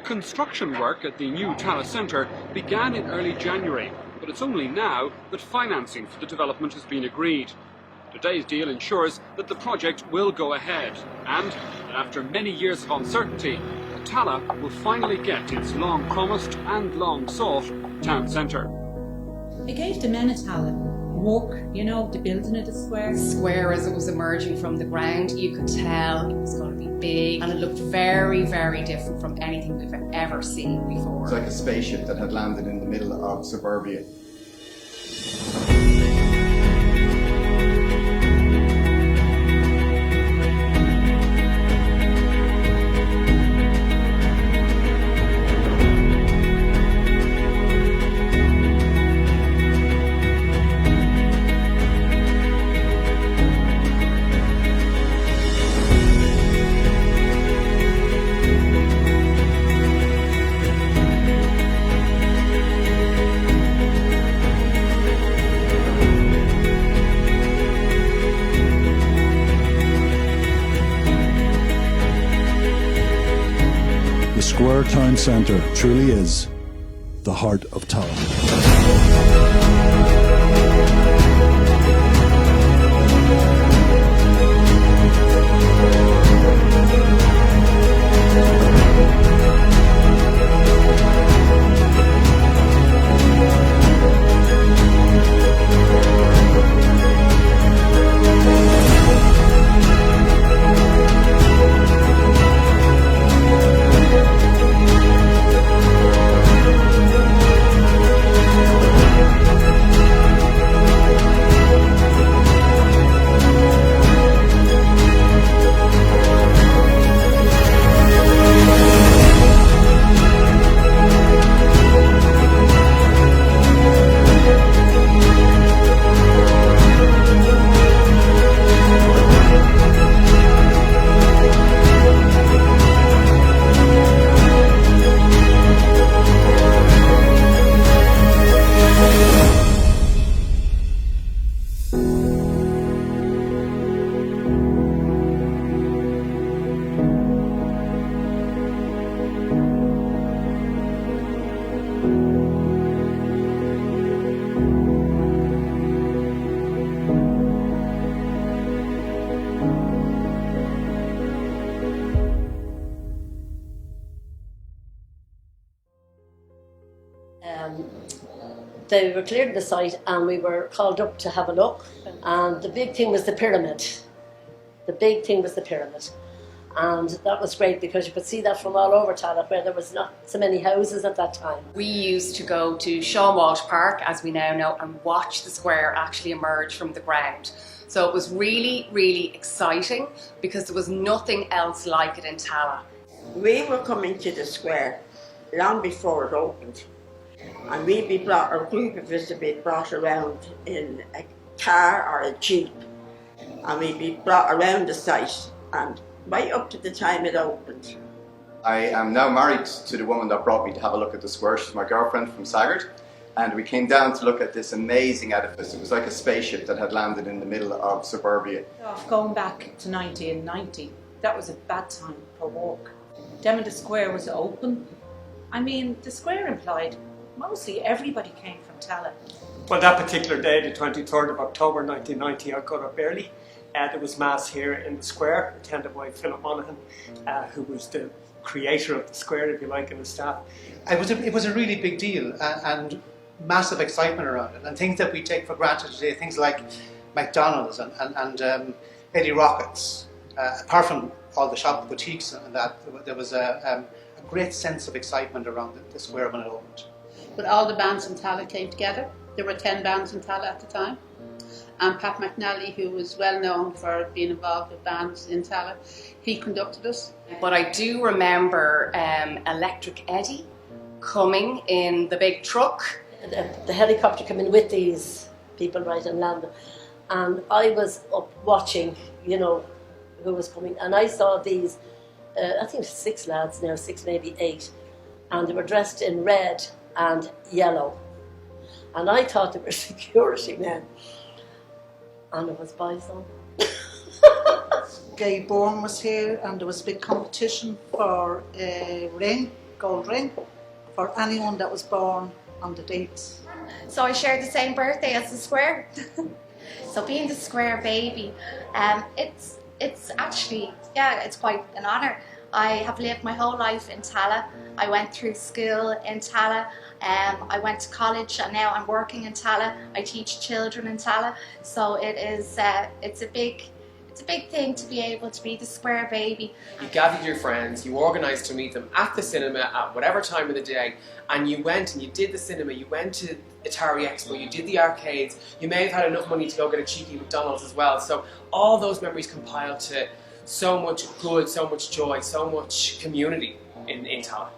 Construction work at the new Tallaght Centre began in early January, but it's only now that financing for the development has been agreed. Today's deal ensures that the project will go ahead and that after many years of uncertainty, Tallaght will finally get its long-promised and long-sought town centre. It gave the men of Tallaght work, you know, the building of the square. The square, as it was emerging from the ground, you could tell it was going to be big, and it looked very, very different from anything we've ever seen before. It's like a spaceship that had landed in the middle of suburbia. The Square Town Centre truly is the heart of Tallaght. They were clearing the site and we were called up to have a look, and the big thing was the pyramid. The big thing was the pyramid, and that was great because you could see that from all over Tallaght, where there was not so many houses at that time. We used to go to Sean Walsh Park, as we now know, and watch the square actually emerge from the ground. So it was really, really exciting because there was nothing else like it in Tallaght. We were coming to the square long before it opened. And a group of us would be brought around in a car or a jeep, and we'd be brought around the site and right up to the time it opened. I am now married to the woman that brought me to have a look at the square. She's my girlfriend from Saggart, and we came down to look at this amazing edifice. It was like a spaceship that had landed in the middle of suburbia. Going back to 1990, that was a bad time for walk. Then when the square was open, I mean, the square implied mostly everybody came from Tallaght. Well, that particular day, the 23rd of October 1990, I got up early. There was mass here in the square, attended by Philip Monaghan, who was the creator of the square, if you like, and the staff. It was a really big deal and massive excitement around it, and things that we take for granted today, things like McDonald's and Eddie Rockets. Apart from all the shop boutiques and that, there was a great sense of excitement around the square when it opened. But all the bands in Tallaght came together. There were 10 bands in Tallaght at the time. And Pat McNally, who was well known for being involved with bands in Tallaght, he conducted us. But I do remember Electric Eddie coming in the big truck. The helicopter coming with these people right and landing. And I was up watching, you know, who was coming. And I saw these, I think 6 lads now, 6 maybe 8. And they were dressed in red and yellow, and I thought they were security men, and it was Bison. Gay Bourne was here, and there was a big competition for a ring, gold ring for anyone that was born on the dates. So I share the same birthday as the Square. So being the Square baby, it's actually, yeah, it's quite an honour. I have lived my whole life in Tallaght. I went through school in Tallaght. I went to college and now I'm working in Tallaght. I teach children in Tallaght. So it is, it's a big thing to be able to be the Square baby. You gathered your friends, you organised to meet them at the cinema at whatever time of the day, and you went and you did the cinema, you went to Atari Expo, you did the arcades, you may have had enough money to go get a cheeky McDonald's as well. So all those memories compile to so much good, so much joy, so much community in Tallaght.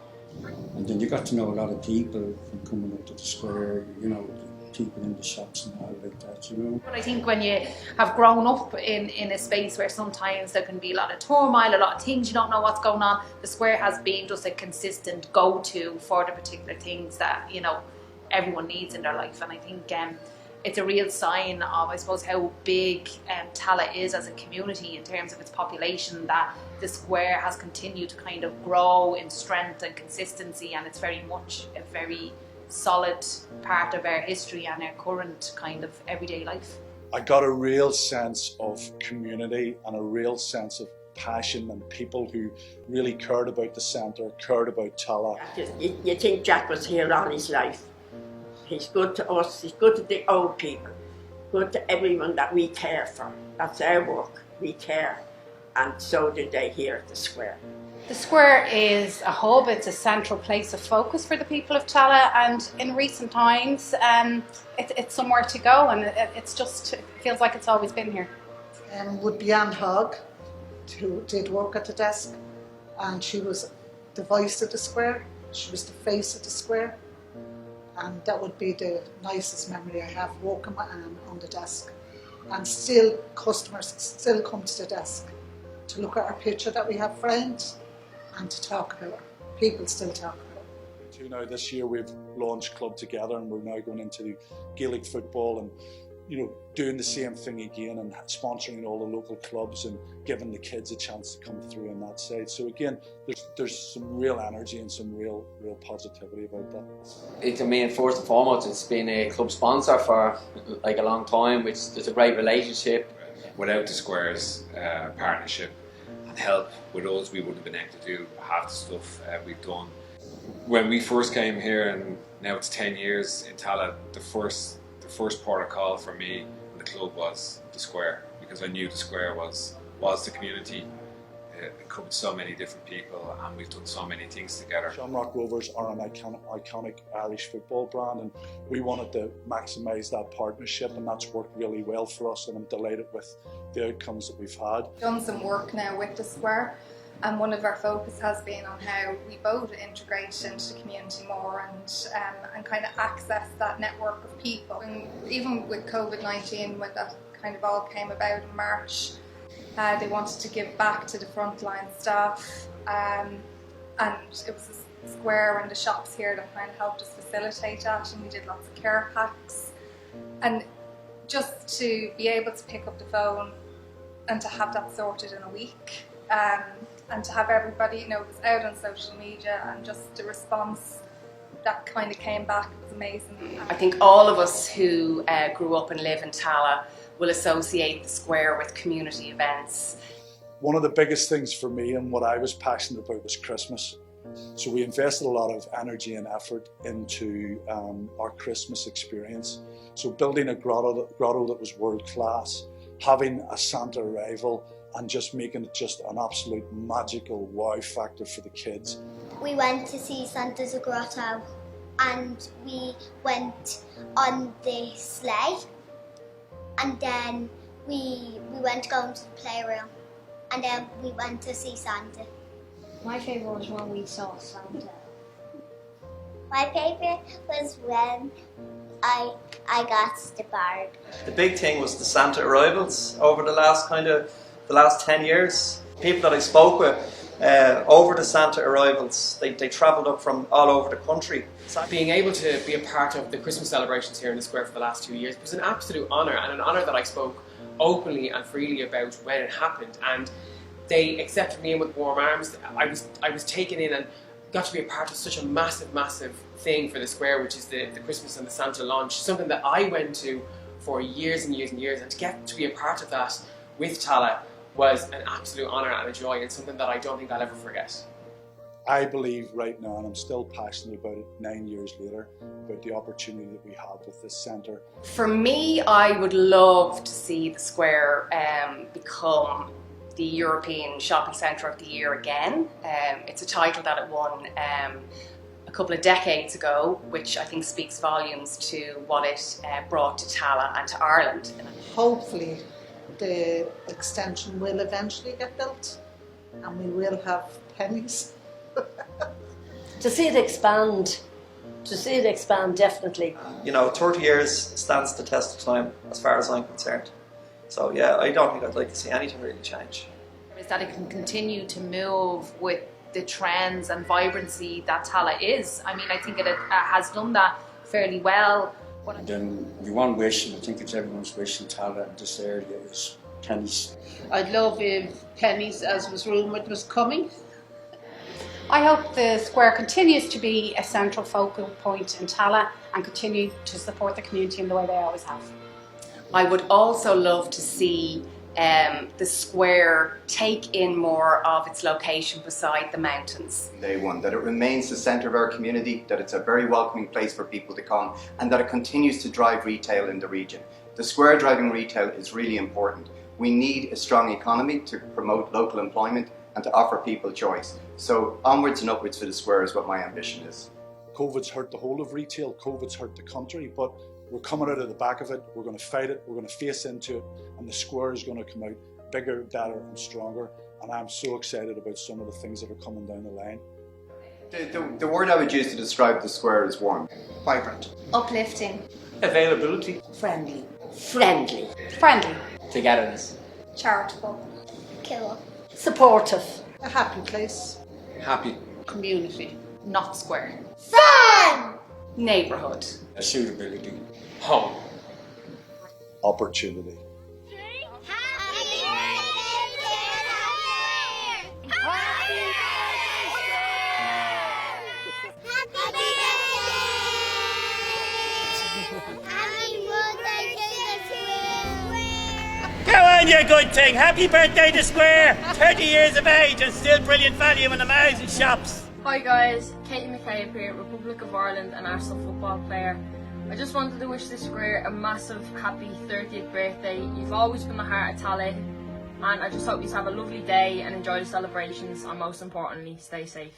And then you got to know a lot of people from coming up to the Square, you know, people in the shops and all like that, you know. But I think when you have grown up in a space where sometimes there can be a lot of turmoil, a lot of things, you don't know what's going on, the Square has been just a consistent go-to for the particular things that, you know, everyone needs in their life. And I think it's a real sign of, I suppose, how big Tallaght is as a community in terms of its population, that the Square has continued to kind of grow in strength and consistency, and it's very much a very solid part of our history and our current kind of everyday life. I got a real sense of community and a real sense of passion and people who really cared about the centre, cared about Tallaght. You think Jack was here all his life. He's good to us, he's good to the old people, good to everyone that we care for. That's our work, we care. And so did they here at the Square. The Square is a hub, it's a central place of focus for the people of Tallaght, and in recent times it's somewhere to go, and it feels like it's always been here. Would be Anne Hogg, who did work at the desk, and she was the voice of the Square, she was the face of the Square, and that would be the nicest memory I have, working with Anne on the desk. And still, customers still come to the desk to look at our picture that we have framed and to talk about it. People still talk about it. You know, this year we've launched Club Together, and we're now going into Gaelic football and, you know, doing the same thing again and sponsoring all the local clubs and giving the kids a chance to come through on that side. So again, there's some real energy and some real positivity about that. I mean, first and foremost, it's been a club sponsor for like a long time, which there's a great relationship. Without the Square's partnership and help with us, we wouldn't have been able to do half the stuff we've done. When we first came here, and now it's 10 years in Tallaght, the first port of call for me and the club was the Square, because I knew the Square was the community. It covered so many different people, and we've done so many things together. Shamrock Rovers are an iconic Irish football brand, and we wanted to maximise that partnership, and that's worked really well for us, and I'm delighted with the outcomes that we've had. Done some work now with the Square, and one of our focus has been on how we both integrate into the community more and kind of access that network of people. And even with COVID-19, when that kind of all came about in March, they wanted to give back to the frontline staff, and it was the Square and the shops here that kind of helped us facilitate that, and we did lots of care packs. And just to be able to pick up the phone and to have that sorted in a week, and to have everybody, you know, it was out on social media, and just the response that kind of came back was amazing. I think all of us who grew up and live in Tallaght will associate the Square with community events. One of the biggest things for me and what I was passionate about was Christmas. So we invested a lot of energy and effort into our Christmas experience. So building a grotto that was world class, having a Santa arrival, and just making it just an absolute magical wow factor for the kids. We went to see Santa's grotto, and we went on the sleigh, and then we went to go into the playroom, and then we went to see Santa. My favourite was when we saw Santa. My favourite was when I got the bird. The big thing was the Santa arrivals over the last 10 years. People that I spoke with over the Santa arrivals, they travelled up from all over the country. Being able to be a part of the Christmas celebrations here in the Square for the last 2 years was an absolute honour, and an honour that I spoke openly and freely about when it happened, and they accepted me in with warm arms. I was taken in, and got to be a part of such a massive, massive thing for the Square, which is the Christmas and the Santa launch, something that I went to for years and years and years, and to get to be a part of that with Tallaght was an absolute honour and a joy, and something that I don't think I'll ever forget. I believe right now, and I'm still passionate about it 9 years later, about the opportunity that we have with this centre. For me, I would love to see the Square become the European Shopping Centre of the Year again. It's a title that it won a couple of decades ago, which I think speaks volumes to what it brought to Tallaght and to Ireland. Hopefully the extension will eventually get built and we will have pennies. To see it expand, definitely. 30 years stands the test of time as far as I'm concerned. So yeah, I don't think I'd like to see anything really change. Is that it can continue to move with the trends and vibrancy that Tallaght is. I mean, I think it has done that fairly well. And then my one wish, and I think it's everyone's wish in Tallaght and this area, is pennies. I'd love if pennies, as was rumoured, was coming. I hope the Square continues to be a central focal point in Tallaght and continue to support the community in the way they always have. I would also love to see the Square take in more of its location beside the mountains. Day one, that it remains the centre of our community, that it's a very welcoming place for people to come, and that it continues to drive retail in the region. The Square driving retail is really important. We need a strong economy to promote local employment and to offer people choice. So onwards and upwards for the Square is what my ambition is. COVID's hurt the whole of retail, COVID's hurt the country, but we're coming out of the back of it, we're going to fight it, we're going to face into it, and the Square is going to come out bigger, better and stronger, and I'm so excited about some of the things that are coming down the line. The word I would use to describe the Square is warm. Vibrant. Uplifting. Availability. Friendly. Friendly. Togetherness. Charitable. Killer. Supportive. A happy place. Happy. Community. Not Square. Fun! Neighbourhood. A suitability. Home. Opportunity. Go on, you good thing. Happy birthday to Square. 30 years of age and still brilliant value in amazing shops. Hi guys, Katie McCabe here, Republic of Ireland and Arsenal football player. I just wanted to wish the Square a massive happy 30th birthday. You've always been the heart of Tallaght, and I just hope you have a lovely day and enjoy the celebrations, and most importantly, stay safe.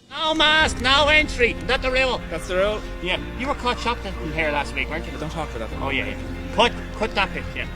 No mask, no entry. That's the rule. That's the rule. Yeah, you were caught shoplifting here last week, weren't you? Don't talk for that. Oh yeah. Cut that bit, yeah.